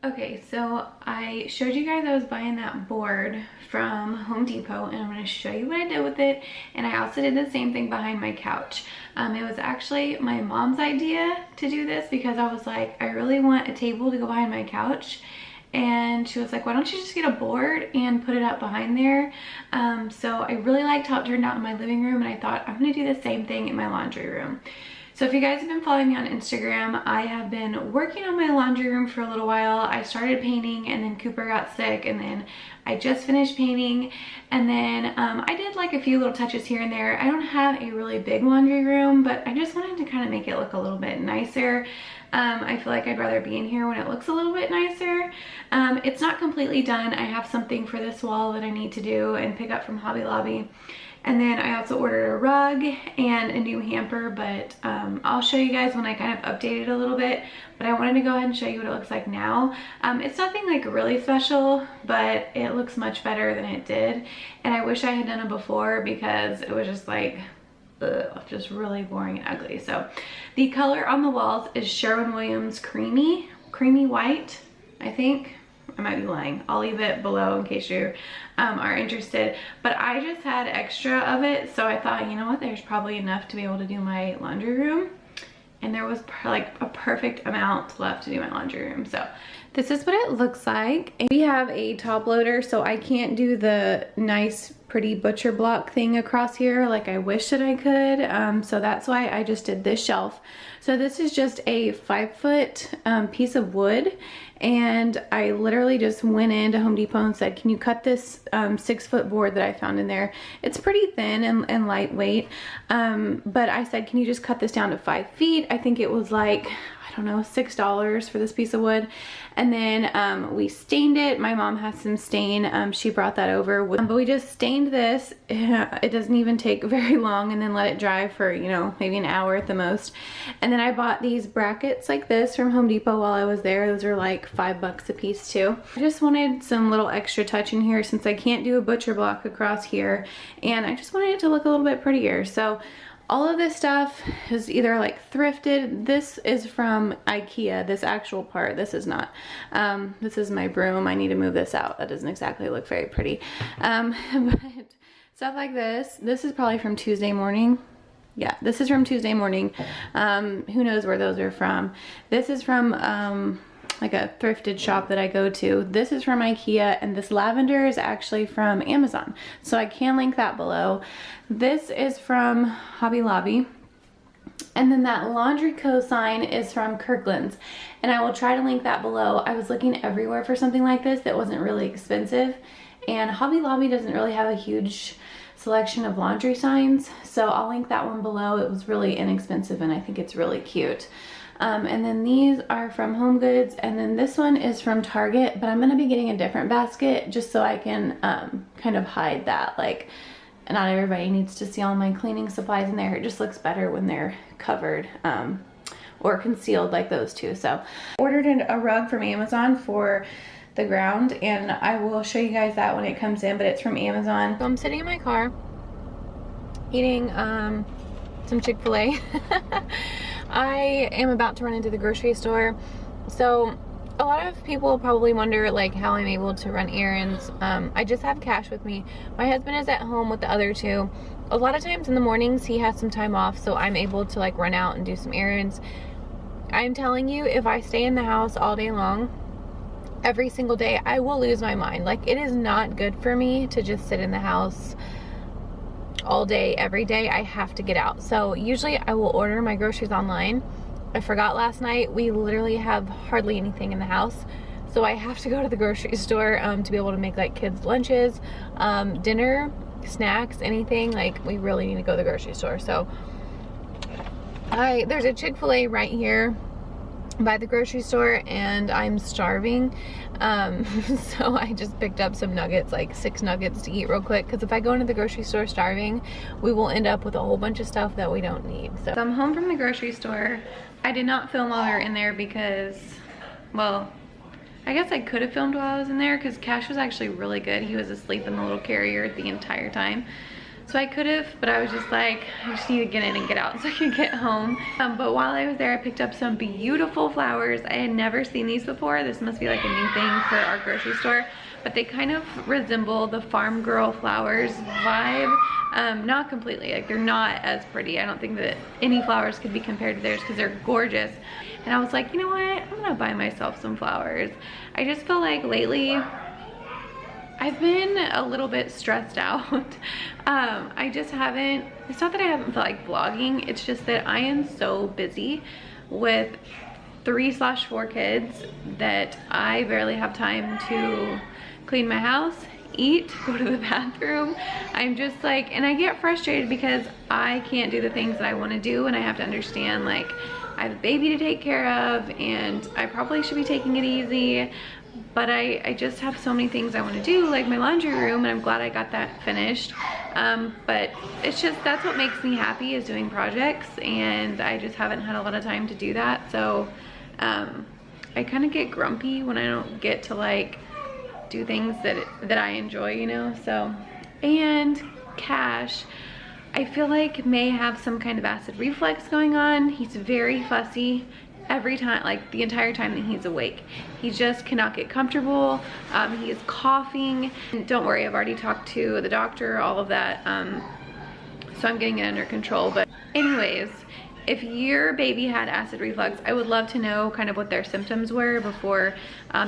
Okay, so I showed you guys I was buying that board from Home Depot, and I'm going to show you what I did with it. And I also did the same thing behind my couch. It was actually my mom's idea to do this because I was like, I really want a table to go behind my couch. And she was like, why don't you just get a board and put it up behind there? So I really liked how it turned out in my living room, and I thought I'm going to do the same thing in my laundry room. So if you guys have been following me on Instagram, I have been working on my laundry room for a little while. I started painting, and then Cooper got sick, and then I just finished painting, and then I did like a few little touches here and there. I don't have a really big laundry room, but I just wanted to kind of make it look a little bit nicer. I feel like I'd rather be in here when it looks a little bit nicer. It's not completely done. I have something for this wall that I need to do and pick up from Hobby Lobby. And then I also ordered a rug and a new hamper, but I'll show you guys when I kind of update it a little bit. But I wanted to go ahead and show you what it looks like now. It's nothing like really special, but it looks much better than it did. And I wish I had done it before because it was just like, ugh, just really boring and ugly. So the color on the walls is Sherwin-Williams creamy white, I think. I might be lying. I'll leave it below in case you are interested. But I just had extra of it, so I thought, you know what, there's probably enough to be able to do my laundry room. And there was like a perfect amount left to do my laundry room. So this is what it looks like. And we have a top loader, so I can't do the nice pretty butcher block thing across here like I wish that I could. So that's why I just did this shelf. So this is just a 5-foot piece of wood, and I literally just went into Home Depot and said, can you cut this 6-foot board that I found in there? It's pretty thin and lightweight, but I said, can you just cut this down to 5 feet? I think it was like, I don't know, $6 for this piece of wood. And then we stained it. My mom has some stain. She brought that over. But we just stained this. It doesn't even take very long, and then let it dry for, you know, maybe an hour at the most. And then I bought these brackets like this from Home Depot while I was there. Those are like $5 a piece too. I just wanted some little extra touch in here since I can't do a butcher block across here. And I just wanted it to look a little bit prettier. So all of this stuff is either like thrifted. This is from IKEA, this actual part. This is not. This is my broom. I need to move this out. That doesn't exactly look very pretty. But stuff like this. This is probably from Tuesday morning. Yeah, this is from Tuesday morning. Who knows where those are from. This is from like a thrifted shop that I go to. This is from IKEA, and this lavender is actually from Amazon. So I can link that below. This is from Hobby Lobby. And then that Laundry Co. sign is from Kirkland's. And I will try to link that below. I was looking everywhere for something like this that wasn't really expensive. And Hobby Lobby doesn't really have a huge selection of laundry signs. So I'll link that one below. It was really inexpensive, and I think it's really cute. And then these are from Home Goods, and then this one is from Target, but I'm going to be getting a different basket just so I can kind of hide that. Like, not everybody needs to see all my cleaning supplies in there. It just looks better when they're covered or concealed like those two. So I ordered a rug from Amazon for the ground, and I will show you guys that when it comes in, but it's from Amazon. So I'm sitting in my car eating some Chick-fil-A. I am about to run into the grocery store. So a lot of people probably wonder like how I'm able to run errands. I just have cash with me. My husband is at home with the other two. A lot of times in the mornings he has some time off, so I'm able to like run out and do some errands. I'm telling you, if I stay in the house all day long, every single day, I will lose my mind. Like, it is not good for me to just sit in the house all day, every day. I have to get out. So usually I will order my groceries online. I forgot last night. We literally have hardly anything in the house. So I have to go to the grocery store to be able to make like kids' lunches, dinner, snacks, anything. Like, we really need to go to the grocery store. So there's a Chick-fil-A right here by the grocery store, and I'm starving. So I just picked up some nuggets, like 6 nuggets to eat real quick, because if I go into the grocery store starving, we will end up with a whole bunch of stuff that we don't need. So I'm home from the grocery store. I did not film while we were in there because, well, I guess I could have filmed while I was in there because Cash was actually really good. He was asleep in the little carrier the entire time. So I could have, but I was just like, I just need to get in and get out so I can get home. But while I was there, I picked up some beautiful flowers. I had never seen these before. This must be like a new thing for our grocery store. But they kind of resemble the farm girl flowers vibe. Not completely, like they're not as pretty. I don't think that any flowers could be compared to theirs because they're gorgeous. And I was like, you know what? I'm gonna buy myself some flowers. I just feel like lately, I've been a little bit stressed out. I just haven't, it's not that I haven't felt like vlogging, it's just that I am so busy with 3/4 kids that I barely have time to clean my house, eat, go to the bathroom. I'm just like, and I get frustrated because I can't do the things that I want to do, and I have to understand, like, I have a baby to take care of and I probably should be taking it easy. But I just have so many things I want to do, like my laundry room, and I'm glad I got that finished. But it's just, that's what makes me happy, is doing projects, and I just haven't had a lot of time to do that. So I kind of get grumpy when I don't get to like do things that I enjoy, you know. So, and Cash, I feel like may have some kind of acid reflux going on. He's very fussy every time, like the entire time that he's awake. He just cannot get comfortable. He is coughing. And don't worry, I've already talked to the doctor, all of that. So I'm getting it under control. But anyways, if your baby had acid reflux, I would love to know kind of what their symptoms were before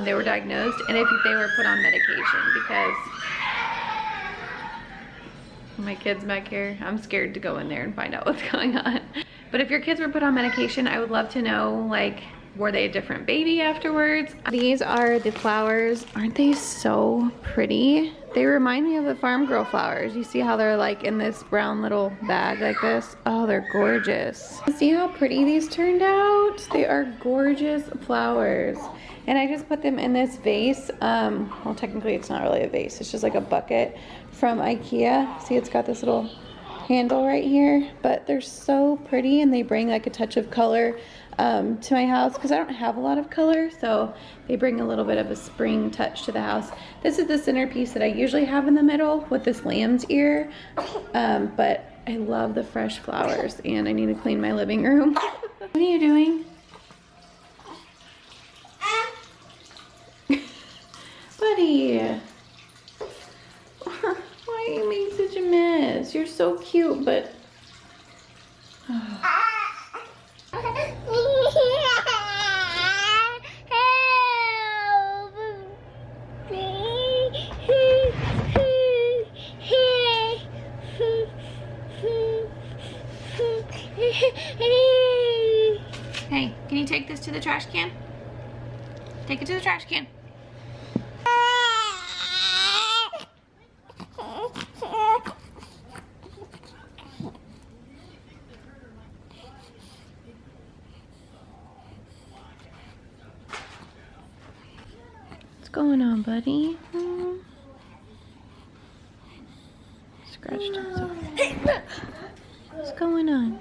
they were diagnosed, and if they were put on medication, because my kids back here, I'm scared to go in there and find out what's going on. But if your kids were put on medication, I would love to know, like, were they a different baby afterwards? These are the flowers. Aren't they so pretty? They remind me of the farm girl flowers. You see how they're like in this brown little bag like this? Oh, they're gorgeous. See how pretty these turned out? They are gorgeous flowers. And I just put them in this vase. Well, technically it's not really a vase. It's just like a bucket from IKEA. See, it's got this little handle right here, but they're so pretty, and they bring like a touch of color to my house because I don't have a lot of color, so they bring a little bit of a spring touch to the house. This is the centerpiece that I usually have in the middle with this lamb's ear, but I love the fresh flowers, and I need to clean my living room. What are you doing? Buddy, why are you making such a mess? You're so cute, but hey, can you take this to the trash can? Take it to the trash can. What's going on, buddy? Scratched himself. What's going on?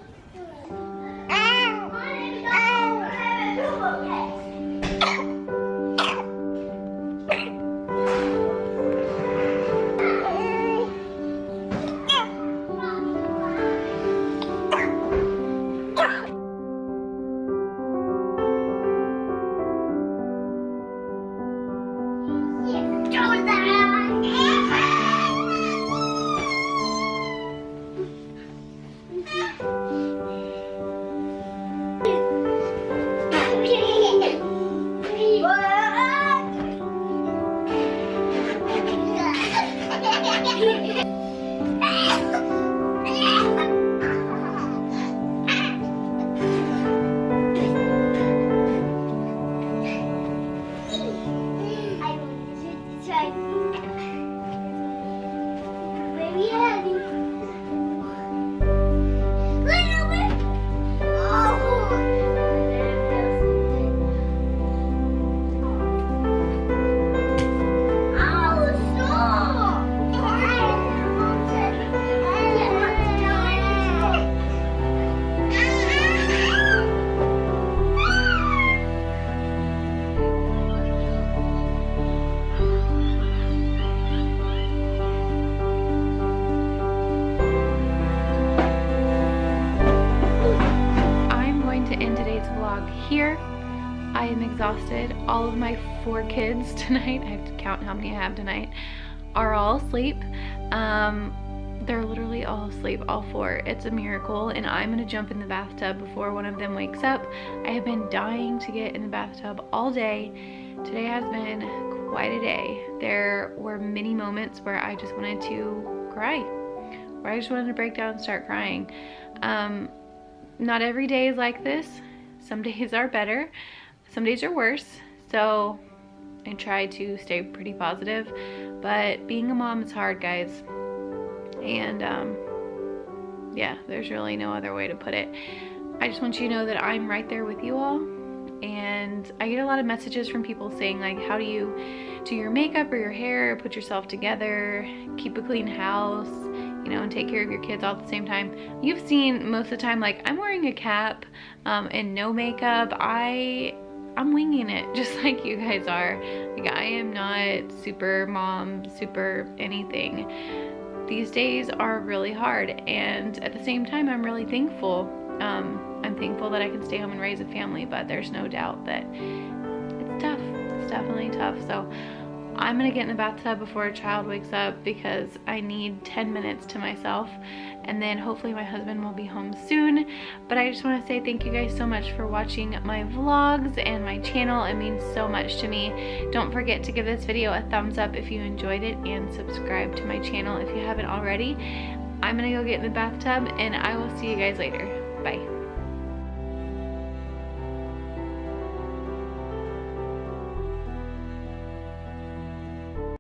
Here. I am exhausted. All of my 4 kids tonight, I have to count how many I have tonight, are all asleep. They're literally all asleep, all 4. It's a miracle, and I'm gonna jump in the bathtub before one of them wakes up. I have been dying to get in the bathtub all day. Today has been quite a day. There were many moments where I just wanted to cry, where I just wanted to break down and start crying. Not every day is like this. Some days are better, some days are worse, so I try to stay pretty positive, but being a mom is hard, guys, and yeah, there's really no other way to put it. I just want you to know that I'm right there with you all, and I get a lot of messages from people saying, like, how do you do your makeup or your hair, put yourself together, keep a clean house, you know, and take care of your kids all at the same time. You've seen most of the time, like, I'm wearing a cap and no makeup. I'm winging it just like you guys are. Like, I am not super mom, super anything. These days are really hard, and at the same time, I'm really thankful. I'm thankful that I can stay home and raise a family, but there's no doubt that it's tough. It's definitely tough. So I'm gonna get in the bathtub before a child wakes up because I need 10 minutes to myself, and then hopefully my husband will be home soon. But I just want to say thank you guys so much for watching my vlogs and my channel. It means so much to me. Don't forget to give this video a thumbs up if you enjoyed it, and subscribe to my channel if you haven't already. I'm gonna go get in the bathtub, and I will see you guys later. Bye.